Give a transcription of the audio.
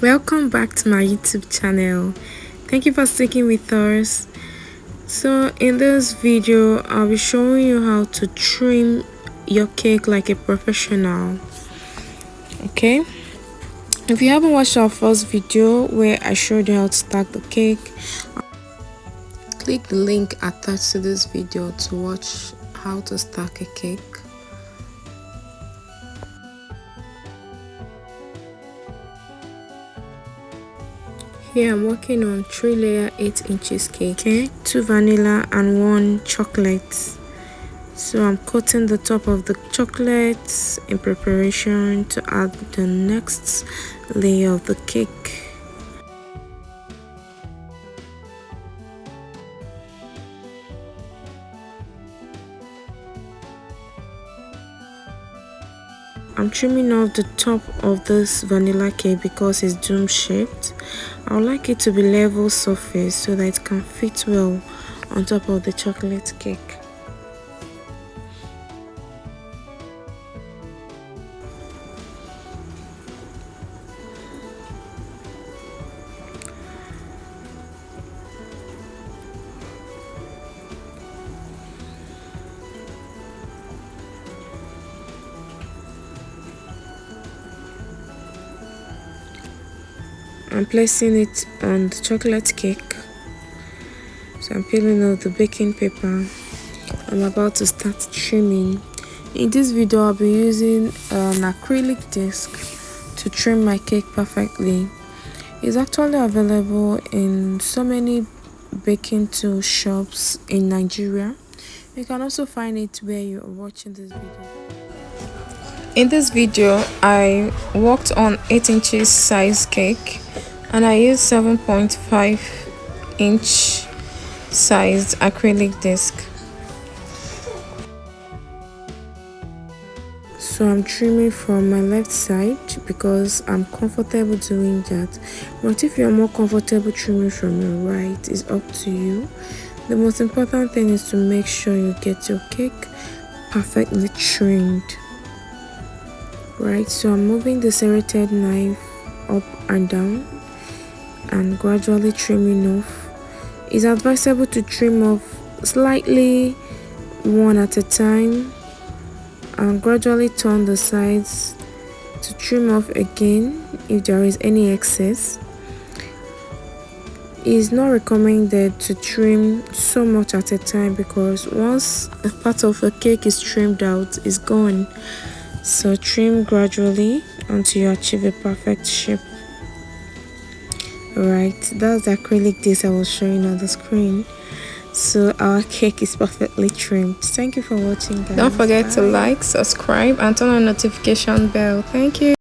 Welcome back to my YouTube channel. Thank you for sticking with us. So in this video I'll be showing you how to trim your cake like a professional. Okay, if you haven't watched our first video where I showed you how to stack the cake, click the link attached to this video to watch how to stack a cake. Here I'm working on 3-layer 8 inches cake, okay? 2 vanilla and 1 chocolate. So I'm coating the top of the chocolate in preparation to add the next layer of the cake. I'm trimming off the top of this vanilla cake because it's dome shaped. I would like it to be level surface so that it can fit well on top of the chocolate cake. I'm placing it on the chocolate cake. So I'm peeling off the baking paper. I'm about to start trimming. In this video I'll be using an acrylic disc to trim my cake perfectly. It's actually available in so many baking tool shops in Nigeria. You can also find it where you are watching this video. In this video I worked on 8 inches size cake and I used 7.5 inch sized acrylic disc. So I'm trimming from my left side because I'm comfortable doing that, but if you're more comfortable trimming from your right, it's up to you. The most important thing is to make sure you get your cake perfectly trimmed. Right, so I'm moving the serrated knife up and down and gradually trimming off. It's advisable to trim off slightly one at a time and gradually turn the sides to trim off again if there is any excess. It is not recommended to trim so much at a time because once a part of a cake is trimmed out, it's gone. So trim gradually until you achieve a perfect shape. Right, that's the acrylic disc I was showing on the screen. So our cake is perfectly trimmed. Thank you for watching, guys. Don't forget to like, subscribe and turn on the notification bell. Thank you.